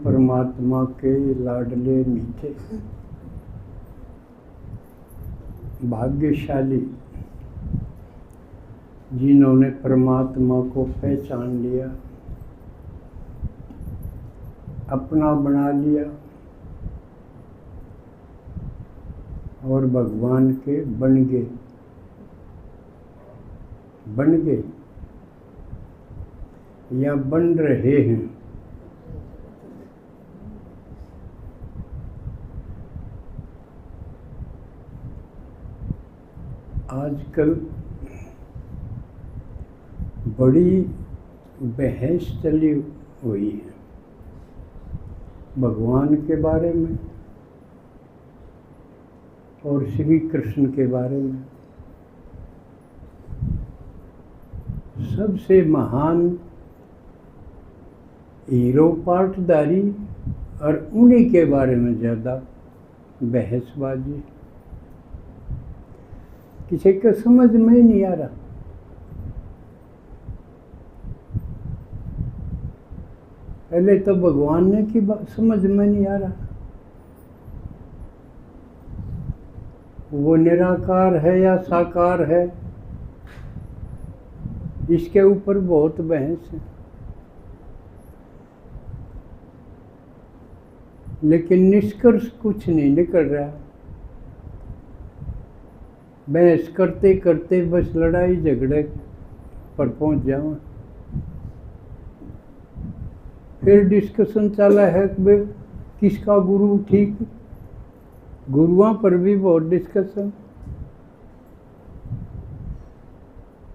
परमात्मा के लाडले मीठे भाग्यशाली जिन्होंने परमात्मा को पहचान लिया, अपना बना लिया और भगवान के बन गए या बन रहे हैं। आजकल बड़ी बहस चली हुई है भगवान के बारे में और श्री कृष्ण के बारे में। सबसे महान हीरो पाटदारी और उन्हीं के बारे में ज़्यादा बहसबाजी। किसी को समझ में ही नहीं आ रहा। पहले तो भगवान ने की बात समझ में नहीं आ रहा। वो निराकार है या साकार है, इसके ऊपर बहुत बहस है। लेकिन निष्कर्ष कुछ नहीं निकल रहा। बहस करते करते बस लड़ाई झगड़े पर पहुंच जाओ। फिर डिस्कशन चला है कि किसका गुरु ठीक। गुरुओं पर भी बहुत डिस्कशन।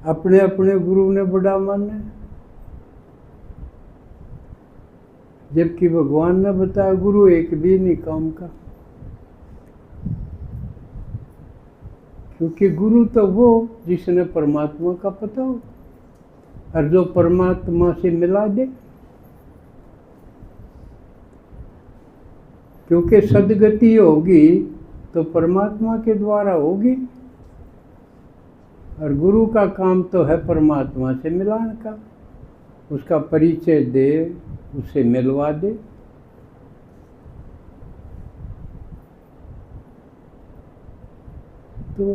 अपने अपने गुरु ने बड़ा माना, जबकि भगवान ने बताया गुरु एक भी नहीं काम का। क्योंकि गुरु तो वो जिसने परमात्मा का पता हो और जो परमात्मा से मिला दे। क्योंकि सदगति होगी तो परमात्मा के द्वारा होगी और गुरु का काम तो है परमात्मा से मिलाने का, उसका परिचय दे, उसे मिलवा दे। तो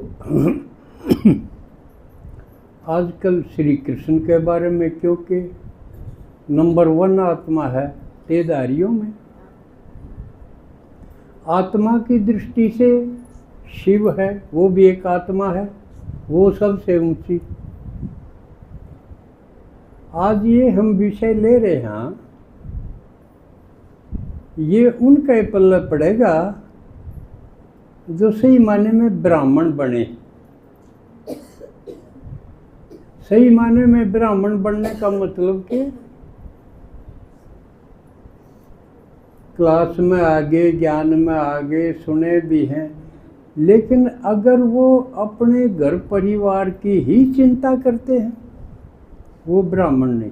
आजकल श्री कृष्ण के बारे में, क्योंकि नंबर 1 आत्मा है देहधारियों में। आत्मा की दृष्टि से शिव है, वो भी एक आत्मा है, वो सबसे ऊंची। आज ये हम विषय ले रहे हैं, ये उनके पल्ले पड़ेगा जो सही माने में ब्राह्मण बने। सही माने में ब्राह्मण बनने का मतलब कि क्लास में आगे, ज्ञान में आगे, सुने भी हैं, लेकिन अगर वो अपने घर परिवार की ही चिंता करते हैं, वो ब्राह्मण नहीं।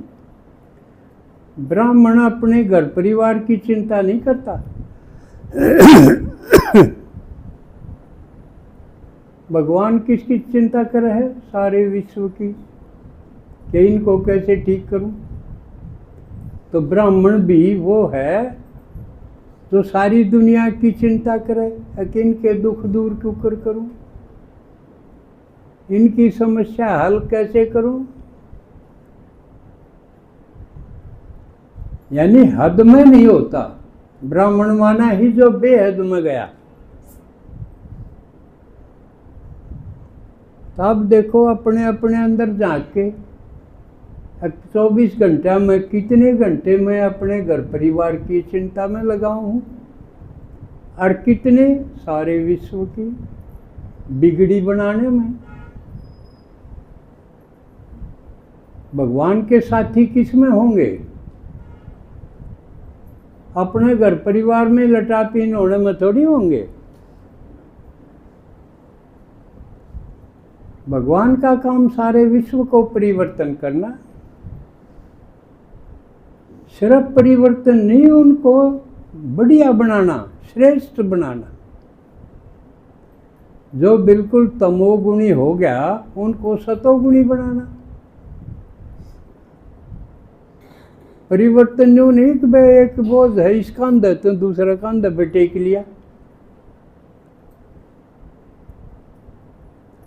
ब्राह्मण अपने घर परिवार की चिंता नहीं करता। भगवान किसकी चिंता कर रहे हैं? सारे विश्व की, कि इनको कैसे ठीक करूं। तो ब्राह्मण भी वो है जो सारी दुनिया की चिंता करे कि इनके दुख दूर क्यों करूं, इनकी समस्या हल कैसे करूं। यानी हद में नहीं होता। ब्राह्मण माना ही जो बेहद में गया। तो अब देखो अपने अपने अंदर झांक के 24 घंटा में कितने घंटे मैं अपने घर परिवार की चिंता में लगाऊं हूं और कितने सारे विश्व की बिगड़ी बनाने में। भगवान के साथी किस में होंगे? अपने घर परिवार में लटापीन होने में थोड़ी होंगे। भगवान का काम सारे विश्व को परिवर्तन करना। सिर्फ परिवर्तन नहीं, उनको बढ़िया बनाना, श्रेष्ठ बनाना। जो बिल्कुल तमोगुणी हो गया उनको सतोगुणी बनाना। परिवर्तन जो नहीं कि भाई एक बोझ है इस कंधे तो दूसरा कंधे पे टेक लिया।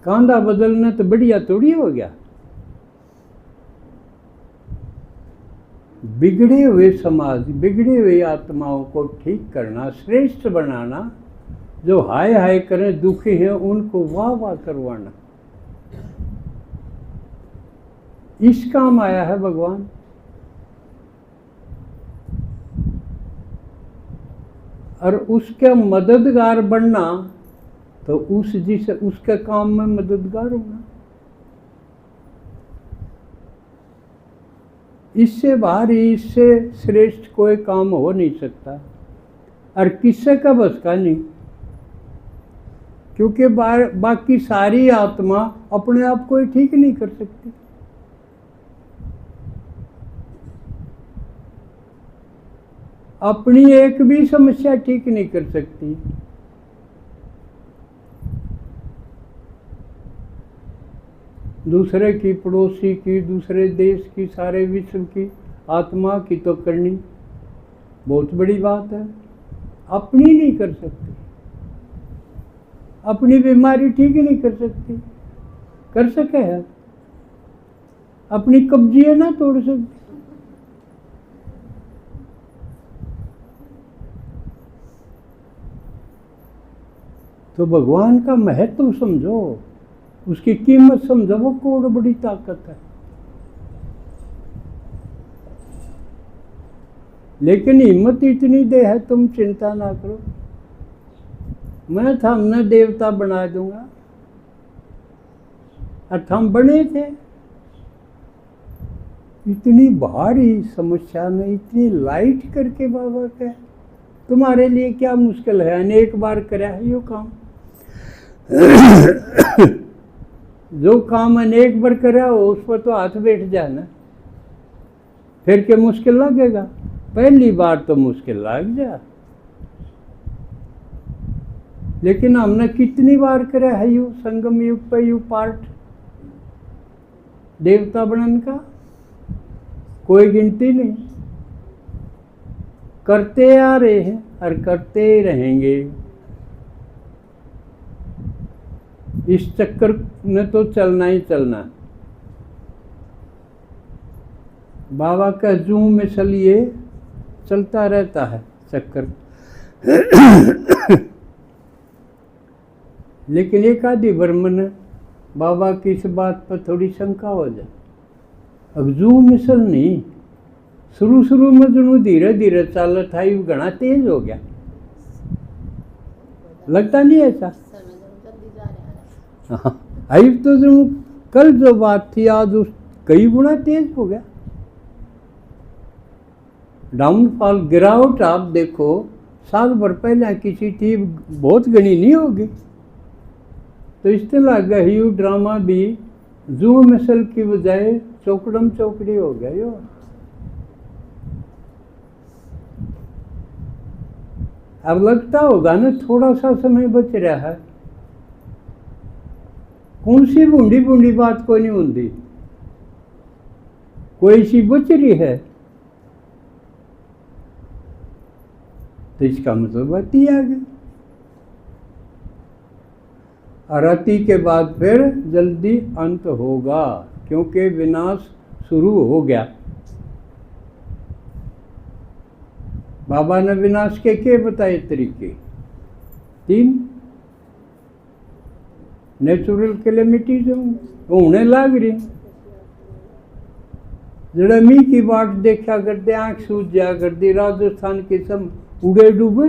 कांधा बदलना तो बढ़िया थोड़ी हो गया। बिगड़े हुए समाज, बिगड़े हुए आत्माओं को ठीक करना, श्रेष्ठ बनाना, जो हाय हाय करें, दुखी हैं, उनको वाह वाह करवाना, इस काम आया है भगवान। और उसके मददगार बनना तो उसके काम में मददगार होना। इससे बाहर, इससे श्रेष्ठ कोई काम हो नहीं सकता, और किससे का बस का नहीं, क्योंकि बाकी सारी आत्मा अपने आप को ठीक नहीं कर सकती। अपनी एक भी समस्या ठीक नहीं कर सकती। दूसरे की, पड़ोसी की, दूसरे देश की, सारे विश्व की, आत्मा की तो करनी बहुत बड़ी बात है, अपनी नहीं कर सकती। अपनी बीमारी ठीक नहीं कर सकती, कर सके है, अपनी कब्जियां ना तोड़ सकती। तो भगवान का महत्व समझो, उसकी कीमत समझो, वो कोड बड़ी ताकत है। लेकिन हिम्मत इतनी दे है, तुम चिंता ना करो, मैं थमने देवता बना दूंगा। और हम बने थे। इतनी भारी समस्या ने इतनी लाइट करके बाबा का, तुम्हारे लिए क्या मुश्किल है, अनेक बार करा है यो काम। जो काम अनेक बार करा हो उस पर तो हाथ बैठ जाना, फिर क्या मुश्किल लगेगा? पहली बार तो मुश्किल लग जा, लेकिन हमने कितनी बार करा है यू संगम युग पे यू पार्ट देवता बनन का, कोई गिनती नहीं। करते आ रहे हैं और करते रहेंगे। इस चक्कर में तो चलना ही चलना। बाबा का जूम में चलिए, चलता रहता है चक्कर। लेकिन एक आधी बर्मन बाबा की इस बात पर थोड़ी शंका हो जाए। अब जूम मिसल नहीं, शुरू में जो धीरे धीरे चल था, ये घना तेज हो गया, लगता नहीं ऐसा? आई तो जो कल जो बात थी आज उस कई गुना तेज हो गया। डाउनफॉल, गिरावट आप देखो, साल भर पहले किसी थी बहुत घनी नहीं होगी। तो इस तरह गई ड्रामा भी जू मिसल की बजाय चौकड़म चौकड़ी हो गया यो। अब लगता होगा ना थोड़ा सा समय बच रहा है, कौन सी बूंदी बूंदी बात कोई नहीं होती, कोई सी बच रही है, तो इसका मतलब अति आ गई। और अति के बाद फिर जल्दी अंत होगा, क्योंकि विनाश शुरू हो गया। बाबा ने विनाश के बताए तरीके? 3 नेचुरल कैलेमिटीज होने लग रही। जरा मी की बाट देखा करते, आंख सूझ जा करती, राजस्थान के सब उड़े डूबे।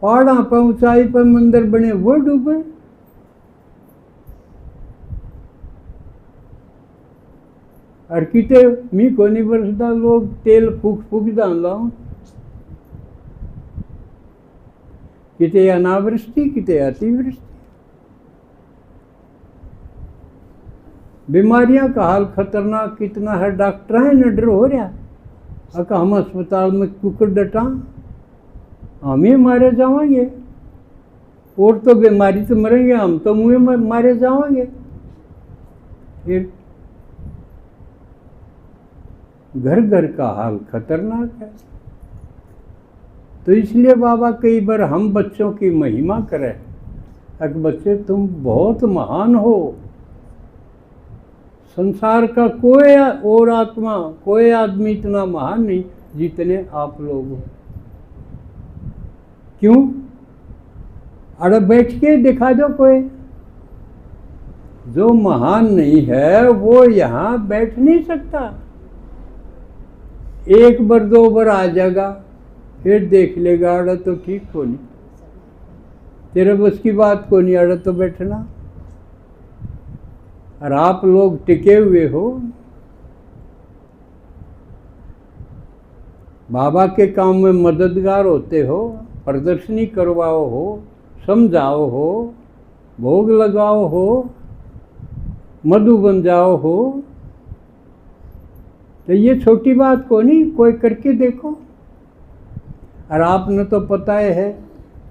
पहाड़ा पर ऊंचाई पर मंदिर बने वो डूबे। और किते मी को नहीं बरसदा, लोग तेल फूक फूक डाल लाओ, किते अनावृष्टि किते अतिवृष्टि। बीमारियां का हाल खतरनाक कितना है, डॉक्टर है न डर हो रहा। अका हम अस्पताल में कुकर डटा, हम ही मारे जाएंगे, और तो बीमारी से मरेंगे, हम तो मुँह में मारे जाएंगे। फिर घर घर का हाल खतरनाक है। तो इसलिए बाबा कई बार हम बच्चों की महिमा करें, अगर बच्चे तुम बहुत महान हो, संसार का कोई और आत्मा, कोई आदमी इतना महान नहीं जितने आप लोग हो। क्यों? अरे बैठ के दिखा दो कोई, जो महान नहीं है वो यहाँ बैठ नहीं सकता। एक बार दो बार आ जाएगा, फिर देख लेगा, अरे तो ठीक को नहीं, तेरे बस की बात को नहीं, अरे तो बैठना। और आप लोग टिके हुए हो, बाबा के काम में मददगार होते हो, प्रदर्शनी करवाओ हो, समझाओ हो, भोग लगाओ हो, मधु बन जाओ हो, तो ये छोटी बात को नहीं, कोई करके देखो। और आपने तो पता है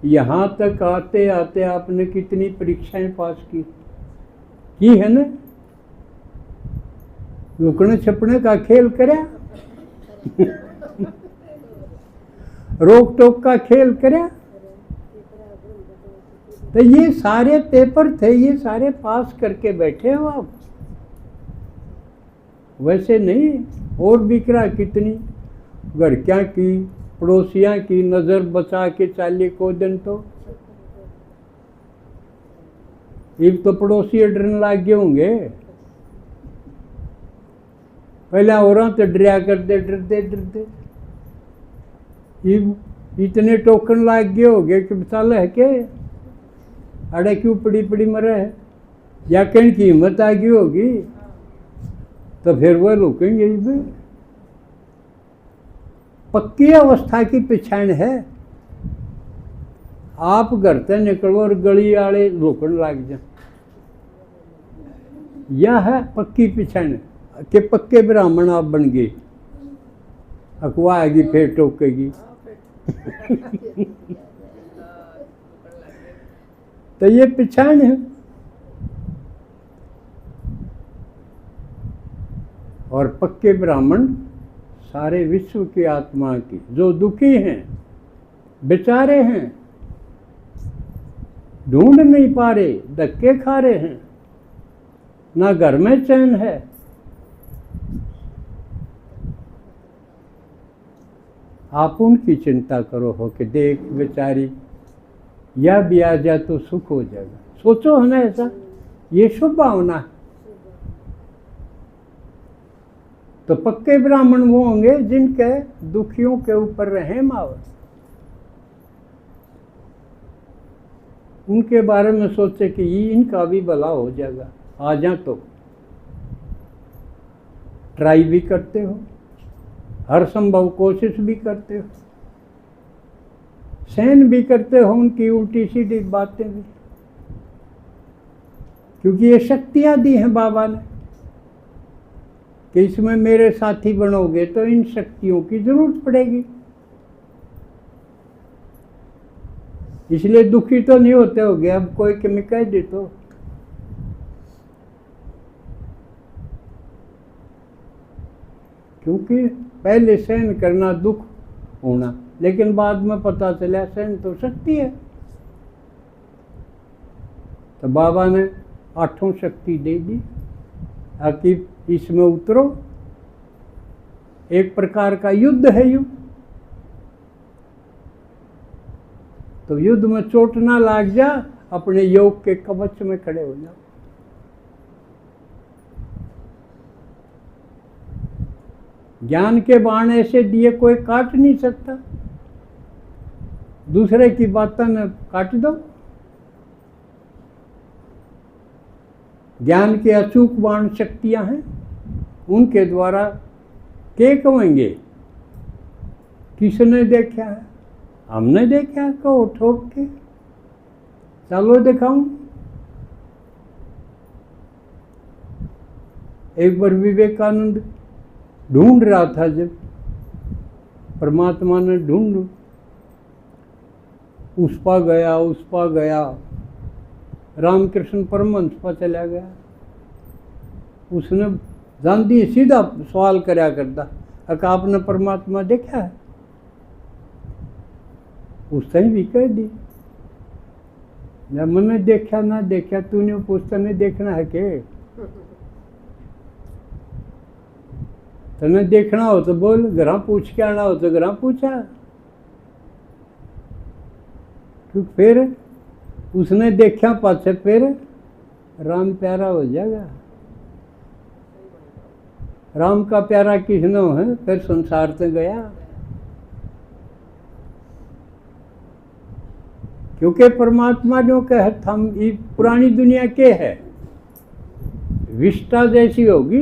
यहाँ तक आते आते आपने कितनी परीक्षाएं पास की है ना? लुकने छपने का खेल करे रोक टोक का खेल करे, तो ये सारे पेपर थे, ये सारे पास करके बैठे हो आप। वैसे नहीं, और बिकरा कितनी घर क्या की, पड़ोसियां की नजर बचा के चाले को दिन। तो एक तो पड़ोसी डरने लग गए होंगे, पहले और तो डरिया करते डरते डरते, इतने टोकन लाग गए हो गए कि बचाल है के अड़े क्यों पड़ी पड़ी मरे है, या कहीं की हिम्मत आ गई होगी, तो फिर वह रुकेंगे भी। पक्की अवस्था की पहचान है। आप घर से निकलो और गली वाले रोकने लग जाए, यह है पक्की पहचान के पक्के ब्राह्मण आप बन गए। अखवा आएगी फिर टोकेगी तो ये पहचान है। और पक्के ब्राह्मण सारे विश्व की आत्मा की, जो दुखी हैं, बेचारे हैं, ढूंढ नहीं पा रहे, धक्के खा रहे हैं, ना घर में चैन है, आप उनकी चिंता करो हो कि देख बेचारी, या भी आ जाए तो सुख हो जाएगा। सोचो है ना ऐसा, ये शुभ भावना है। तो पक्के ब्राह्मण वो होंगे जिनके दुखियों के ऊपर रहम आवे, उनके बारे में सोचे कि ये इनका भी भला हो जाएगा, आ जा। तो ट्राई भी करते हो, हर संभव कोशिश भी करते हो, सहन भी करते हो उनकी उल्टी सीधी बातें भी, क्योंकि ये शक्तियां दी हैं बाबा ने कि इसमें मेरे साथी बनोगे तो इन शक्तियों की जरूरत पड़ेगी। इसलिए दुखी तो नहीं होते होगे। अब कोई कि मैं कह दे तो क्योंकि पहले सहन करना दुख होना, लेकिन बाद में पता चला सहन तो शक्ति है। तो बाबा ने आठों शक्ति दे दी, ताकि इसमें उतरो। एक प्रकार का युद्ध है युद्ध, तो युद्ध में चोट ना लग जा, अपने योग के कवच में खड़े हो जाओ। ज्ञान के बाण ऐसे दिए कोई काट नहीं सकता, दूसरे की बातों में काट दो। ज्ञान के अचूक बाण शक्तियां हैं, उनके द्वारा के कहेंगे किसने देखा है, हमने देखा है, कहो ठोक के चलो दिखाऊं। एक बार विवेकानंद ढूंढ रहा था, जब परमात्मा ने ढूंढ, उस पा गया, रामकृष्ण परमहंस पर चला गया। उसने जान दी सीधा सवाल करया करता, अका आपने परमात्मा देखा है? उसने भी कह दी, जब मैंने देखा ना देखा, तूने पूछता नहीं देखना है के? तने देखना हो तो बोल, घर पूछ के आना हो तो घर पूछा। क्योंकि फिर उसने देखा पाछे फिर राम प्यारा हो जाएगा। राम का प्यारा किसनो है? फिर संसार से गया। क्योंकि परमात्मा जो कहे हम ये पुरानी दुनिया के है, विष्टा जैसी होगी,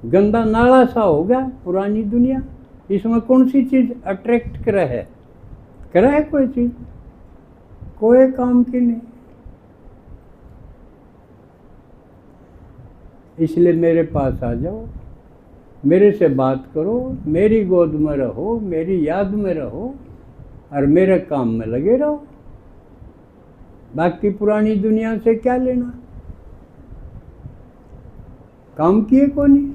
गंदा नाला सा होगा पुरानी दुनिया। इसमें कौन सी चीज अट्रैक्ट करे है कोई चीज? कोई काम की नहीं। इसलिए मेरे पास आ जाओ, मेरे से बात करो, मेरी गोद में रहो, मेरी याद में रहो और मेरे काम में लगे रहो। बाकी पुरानी दुनिया से क्या लेना? काम किए को नहीं।